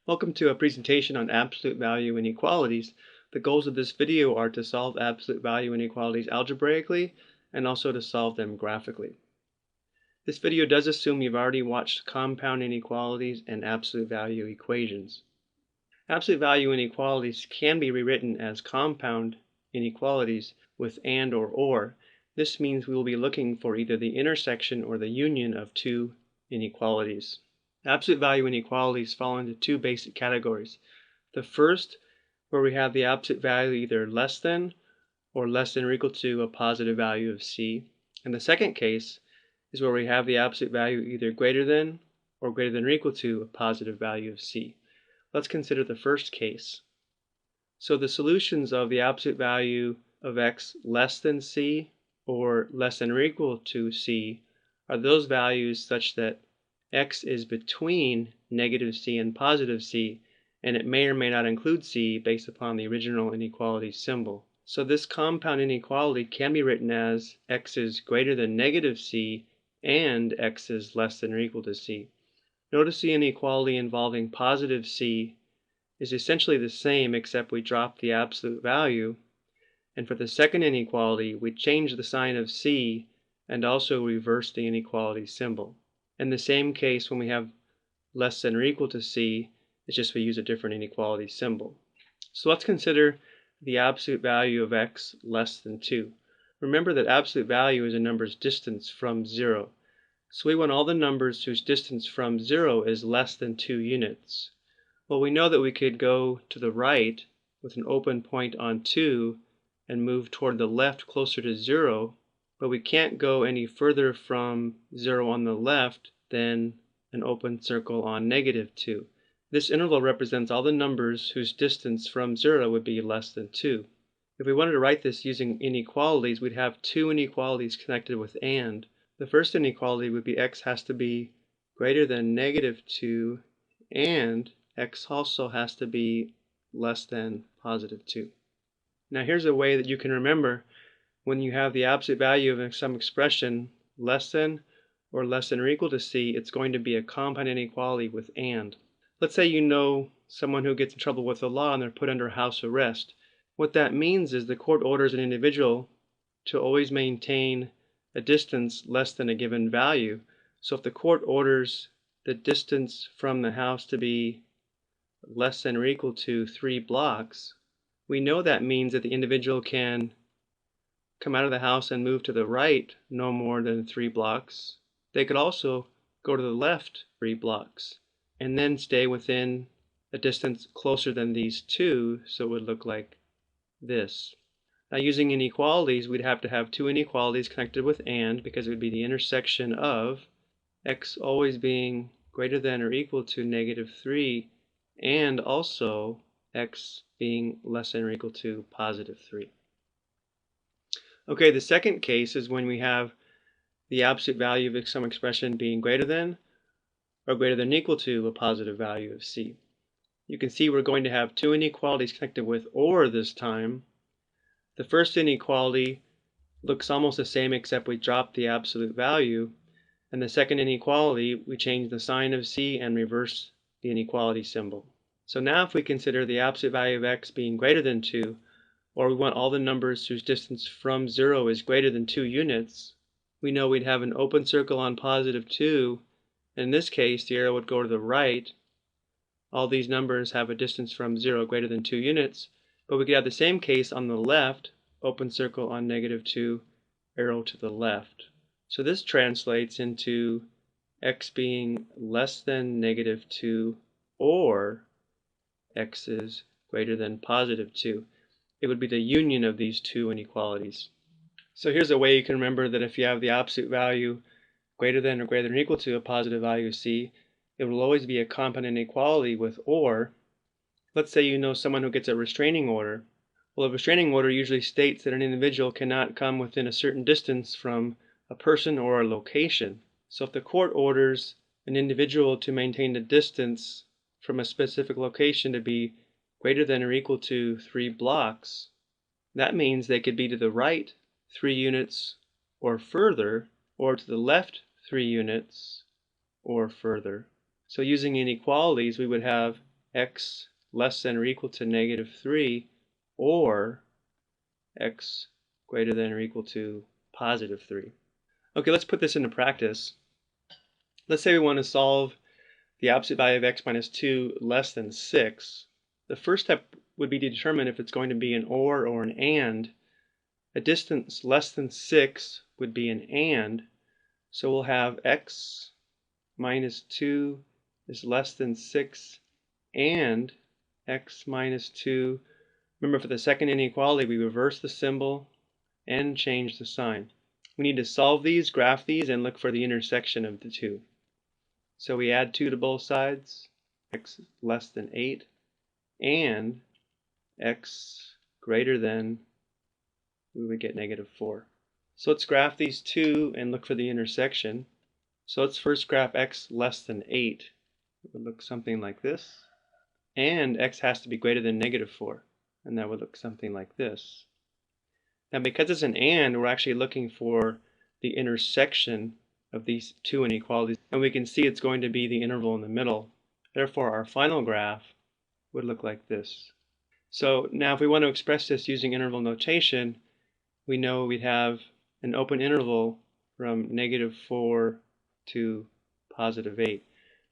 Welcome to a presentation on absolute value inequalities. The goals of this video are to solve absolute value inequalities algebraically and also to solve them graphically. This video does assume you've already watched compound inequalities and absolute value equations. Absolute value inequalities can be rewritten as compound inequalities with and or. This means we will be looking for either the intersection or the union of two inequalities. Absolute value inequalities fall into two basic categories. The first, where we have the absolute value either less than or equal to a positive value of c. And the second case is where we have the absolute value either greater than or equal to a positive value of c. Let's consider the first case. So the solutions of the absolute value of x less than c or less than or equal to c are those values such that x is between negative c and positive c, and it may or may not include c based upon the original inequality symbol. So this compound inequality can be written as x is greater than negative c and x is less than or equal to c. Notice the inequality involving positive c is essentially the same except we drop the absolute value, and for the second inequality we change the sign of c and also reverse the inequality symbol. In the same case, when we have less than or equal to c, it's just we use a different inequality symbol. So let's consider the absolute value of x less than 2. Remember that absolute value is a number's distance from 0. So we want all the numbers whose distance from 0 is less than 2 units. Well, we know that we could go to the right with an open point on 2 and move toward the left closer to 0, but we can't go any further from 0 on the left than an open circle on negative 2. This interval represents all the numbers whose distance from 0 would be less than 2. If we wanted to write this using inequalities, we'd have two inequalities connected with and. The first inequality would be x has to be greater than negative 2 and x also has to be less than positive 2. Now here's a way that you can remember when you have the absolute value of some expression less than or equal to c, it's going to be a compound inequality with and. Let's say you know someone who gets in trouble with the law and they're put under house arrest. What that means is the court orders an individual to always maintain a distance less than a given value. So if the court orders the distance from the house to be less than or equal to 3 blocks, we know that means that the individual can come out of the house and move to the right no more than 3 blocks. They could also go to the left 3 blocks and then stay within a distance closer than these two, so it would look like this. Now using inequalities, we'd have to have two inequalities connected with and, because it would be the intersection of x always being greater than or equal to negative 3 and also x being less than or equal to positive 3. Okay, the second case is when we have the absolute value of some expression being greater than or equal to a positive value of c. You can see we're going to have two inequalities connected with or this time. The first inequality looks almost the same except we drop the absolute value, and the second inequality we change the sign of c and reverse the inequality symbol. So now if we consider the absolute value of x being greater than 2, or we want all the numbers whose distance from 0 is greater than 2 units, we know we'd have an open circle on positive 2. In this case, the arrow would go to the right. All these numbers have a distance from 0 greater than 2 units, but we could have the same case on the left, open circle on negative 2, arrow to the left. So this translates into x being less than negative 2 or x is greater than positive 2. It would be the union of these two inequalities. So here's a way you can remember that if you have the absolute value greater than or equal to a positive value of c, it will always be a compound inequality with or. Let's say you know someone who gets a restraining order. Well, a restraining order usually states that an individual cannot come within a certain distance from a person or a location. So if the court orders an individual to maintain the distance from a specific location to be greater than or equal to 3 blocks, that means they could be to the right 3 units or further, or to the left 3 units or further. So using inequalities, we would have x less than or equal to -3 or x greater than or equal to +3. Okay, let's put this into practice. Let's say we want to solve the absolute value of x minus 2 less than 6. The first step would be to determine if it's going to be an or an and. A distance less than 6 would be an and. So we'll have x minus 2 is less than 6 and x minus 2. Remember, for the second inequality, we reverse the symbol and change the sign. We need to solve these, graph these, and look for the intersection of the two. So we add 2 to both sides, x less than 8, and x greater than, we would get -4. So let's graph these two and look for the intersection. So let's first graph x less than 8. It would look something like this. And x has to be greater than -4. And that would look something like this. Now, because it's an and, we're actually looking for the intersection of these two inequalities. And we can see it's going to be the interval in the middle. Therefore, our final graph would look like this. So now if we want to express this using interval notation, we know we'd have an open interval from -4 to +8.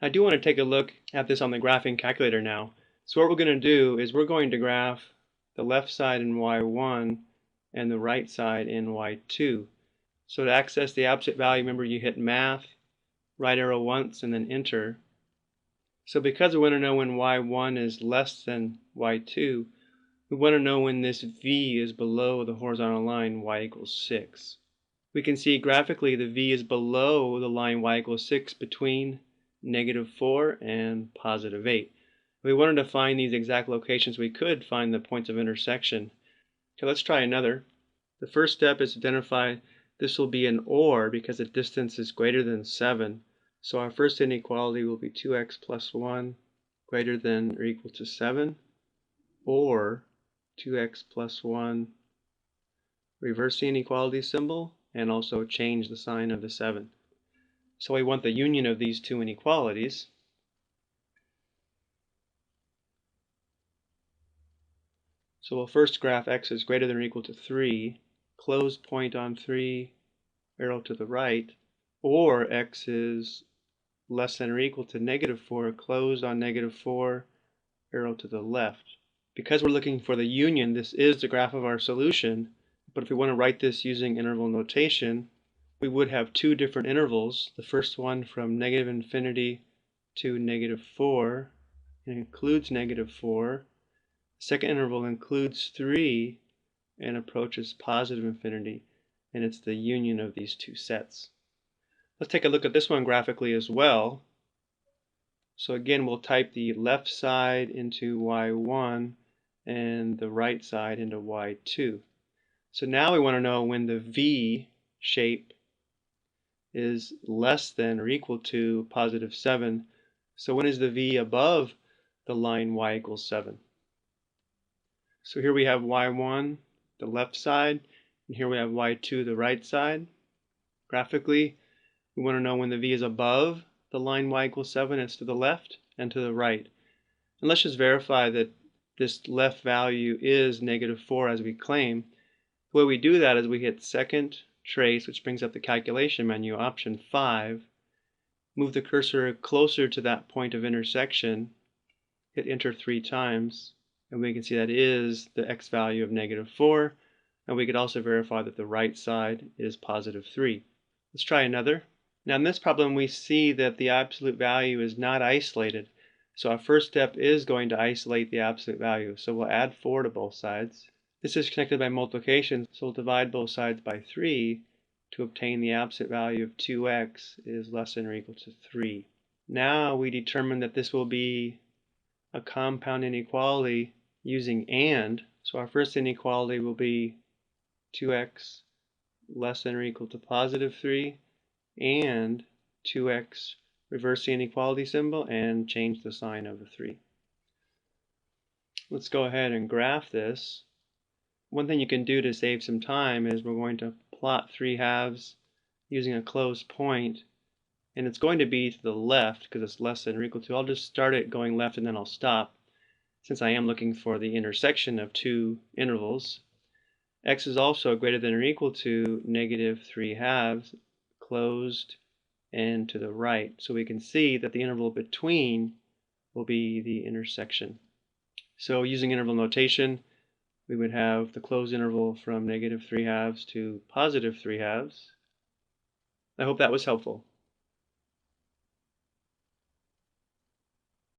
I do want to take a look at this on the graphing calculator now. So what we're going to do is we're going to graph the left side in y1 and the right side in y2. So to access the absolute value, remember you hit math, right arrow once, and then enter. So because we want to know when y1 is less than y2, we want to know when this v is below the horizontal line y equals 6. We can see graphically the v is below the line y equals 6 between -4 and +8. If we wanted to find these exact locations, we could find the points of intersection. Okay, let's try another. The first step is to identify this will be an or because the distance is greater than 7. So our first inequality will be 2x plus 1 greater than or equal to 7, or 2x plus 1, reverse the inequality symbol, and also change the sign of the 7. So we want the union of these two inequalities. So we'll first graph x is greater than or equal to 3, closed point on 3, arrow to the right, or x is less than or equal to -4, closed on -4, arrow to the left. Because we're looking for the union, this is the graph of our solution. But if we want to write this using interval notation, we would have two different intervals. The first one from -infinity to -4 and includes -4. The second interval includes 3 and approaches +infinity, and it's the union of these two sets. Let's take a look at this one graphically as well. So again, we'll type the left side into y1 and the right side into y2. So now we want to know when the V shape is less than or equal to +7. So when is the V above the line y equals 7? So here we have y1, the left side, and here we have y2, the right side. Graphically, we want to know when the V is above the line y equals 7, it's to the left and to the right. And let's just verify that this left value is -4 as we claim. The way we do that is we hit second trace, which brings up the calculation menu, option 5, move the cursor closer to that point of intersection, hit enter 3 times, and we can see that is the x value of -4, and we could also verify that the right side is +3. Let's try another. Now in this problem we see that the absolute value is not isolated, so our first step is going to isolate the absolute value. So we'll add 4 to both sides. This is connected by multiplication, so we'll divide both sides by 3 to obtain the absolute value of 2x is less than or equal to 3. Now we determine that this will be a compound inequality using and. So our first inequality will be 2x less than or equal to +3 and 2x, reverse the inequality symbol and change the sign of the 3. Let's go ahead and graph this. One thing you can do to save some time is we're going to plot 3 halves using a closed point and it's going to be to the left because it's less than or equal to. I'll just start it going left and then I'll stop, since I am looking for the intersection of two intervals. X is also greater than or equal to -3/2 closed and to the right. So we can see that the interval between will be the intersection. So using interval notation, we would have the closed interval from -3/2 to +3/2. I hope that was helpful.